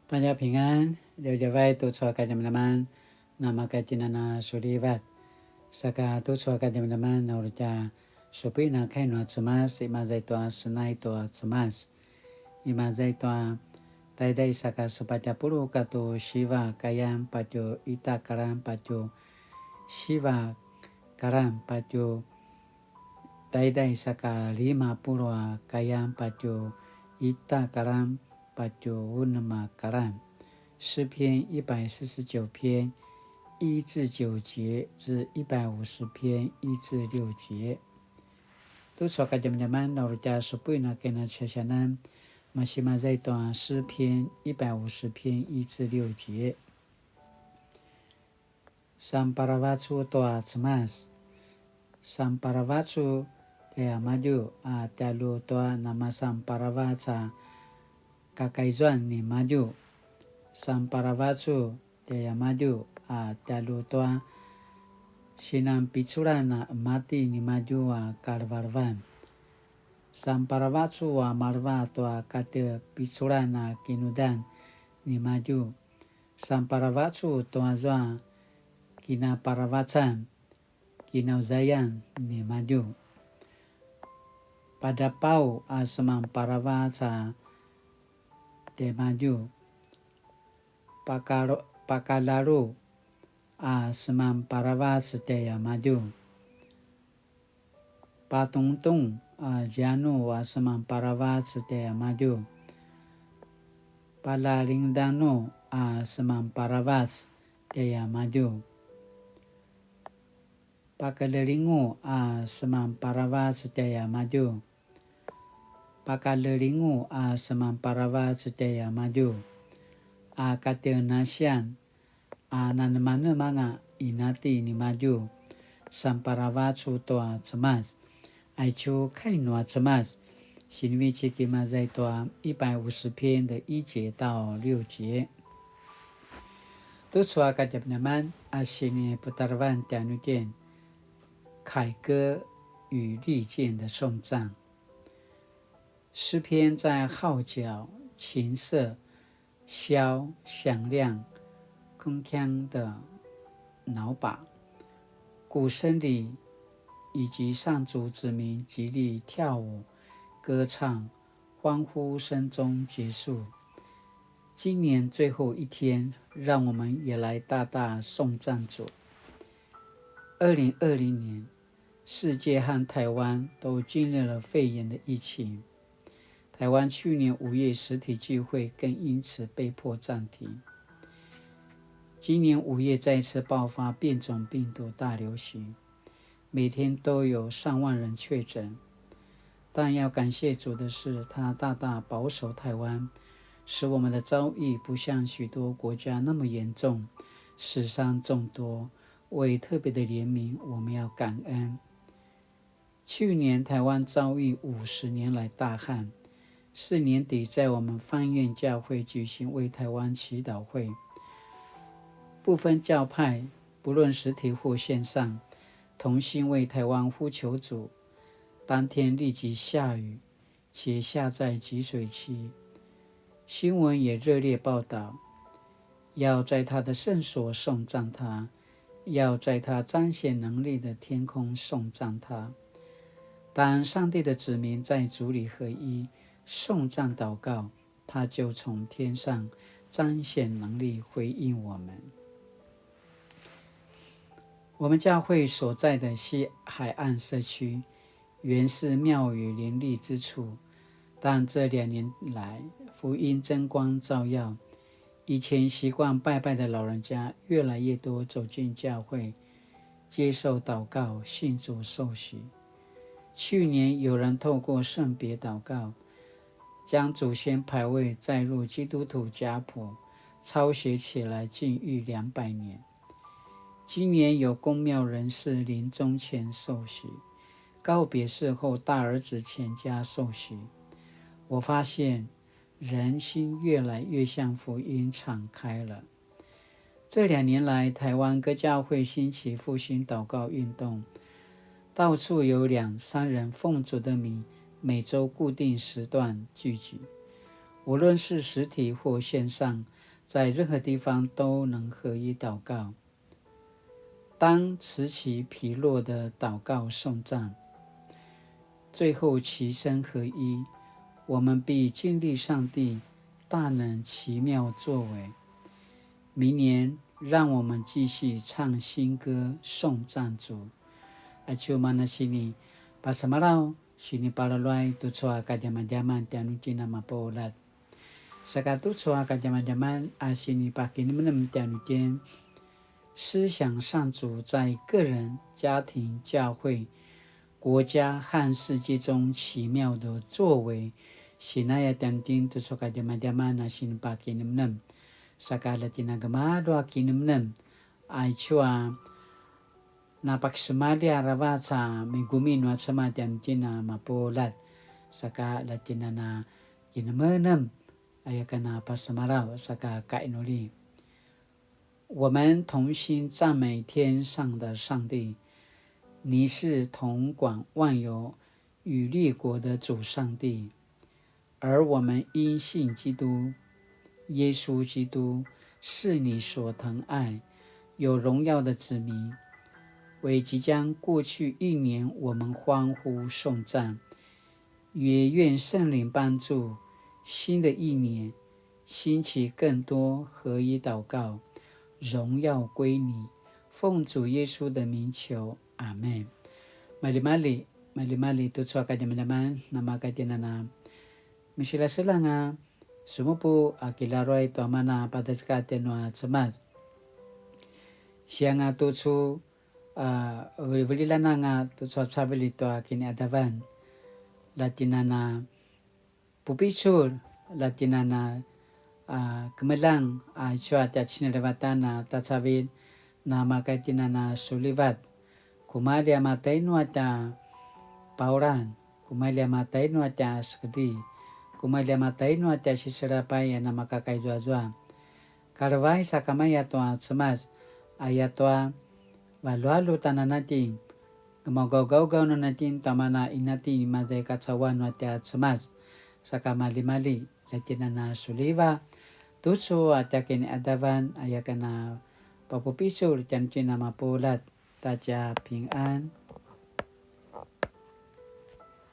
大家平安，Lewat tu suaka teman-teman, nama kajinana sulivat. Saka tu suaka teman-teman, naurja supina kainwa cemas, imazai tua senai tua cemas. Imazai tua taidai saka sepaja puluh katu Shiva kayam paju ita karam paju Shiva karam paju taidai saka 50 kayam paju ita karam paju unma karam。诗篇149篇1至9节至150篇1至6节。都说个teman-teman naurja supina kena chashanan masih mazai tua诗篇150篇1至6节。Samparavatsu tua cemas. Samparavatsu dia maju tialu tua nama Samparavatsa kakaizuan ni maju. Samparavatsu dia maju tialu tua sinam piculana mati ni maju karvarvan. Samparavatsu marva tua kate piculana kinudan ni maju. Samparavatsu tua zua kina paravatsan kinauzayan ni maju. Pada pau semam paravatsa de maju. Pakalaru semam paravatsa de maju. Patungtung janu semam paravatsa de maju. Palalingdano semam paravatsa de maju. Pakalelingu semam paravatsa de maju. Pakalelingu semam paravatsa de maju. Kate nasian nanamana manga inati ni maju. Samparavatsu toa cemas. Aichu kainwa cemas. Sinwichi kimazai toa 150篇的1节到6节。都说个teman-teman sini putarwan tianu见凯歌与利剑的颂赞。诗篇在号角、琴瑟、箫响亮、铿锵的挠把、鼓声里，以及上主子民极力跳舞、歌唱、欢呼声中结束。今年最后一天，让我们也来大大颂赞主。2020年，世界和台湾都经历了肺炎的疫情。台湾去年5月实体聚会更因此被迫暂停。今年5月再次爆发变种病毒大流行，每天都有上万人确诊。但要感谢主的是，他大大保守台湾，使我们的遭遇不像许多国家那么严重，死伤众多。为特别的怜悯，我们要感恩。去年台湾遭遇50年来大旱，4年底在我们翻院教会举行为台湾祈祷会，不分教派，不论实体或线上，同心为台湾呼求主。当天立即下雨，且下在集水期，新闻也热烈报道，要在他的圣所颂赞他，要在他彰显能力的天空颂赞他。当上帝的子民在主里合一颂赞祷告，他就从天上彰显能力回应我们。我们教会所在的西海岸社区原是庙宇林立之处，但这2年来福音真光照耀，以前习惯拜拜的老人家越来越多走进教会，接受祷告，信主受洗。去年有人透过圣别祷告，将祖先牌位载入基督徒家谱，抄写起来近逾200年。今年有公庙人士临终前受洗，告别式后大儿子全家受洗。我发现人心越来越向福音敞开了。这2年来，台湾各教会兴起复兴祷告运动，到处有2、3人奉主的名，每周固定时段聚集。无论是实体或线上，在任何地方都能合一祷告。当此起彼落的祷告颂赞，最后齐声合一，我们必经历上帝大能奇妙作为。明年让我们继续唱新歌颂赞主。Acu mana sini pasamalau sini palalai tu soa kajaman-jaman tianu tina mapolat. Sakatu soa kajaman-jaman asini pakin menem tianu tian。思想上主在个人、家庭、教会、国家和世界中奇妙的作为。Sinaya tiantin tu soa kajaman-jaman asini pakin menem。Sakala tinagama doa kinum-nem ai chua napaksumali arawa sa mingumi no sama tiantina mapolat saka latina na kinum-nem ayakana pasamarau saka kainuli。我们同心赞美天上的上帝，你是统管万有与列国的主上帝，而我们因信基督耶稣基督是你所疼爱有荣耀的子民。为即将过去一年，我们欢呼颂赞，也愿圣灵帮助新的一年兴起更多合一祷告，荣耀归你。奉主耶稣的名求，阿们。Mali-mali tu soa kajaman-jaman nama katinana misila selanga sumupu akilaroi to mana pataskate no tsamat sianga tu su velilana tu soa sabeli to akini adavan latinana pupichur latinana kemelang chua ta chinelevatana tatsavin nama katinana sulivat kumalia matai no ata pauran kumalia matai no ata skedi kumalia matai no ata siserapai na makakai zua karwai sakamaya to semas ayatwa walu tananati gau no natin tamana inati madai katsawan no ata semas sakamali-mali latina na suliva tutsu atakin adavan ayakana papupisul tiantina mapulat大家平安。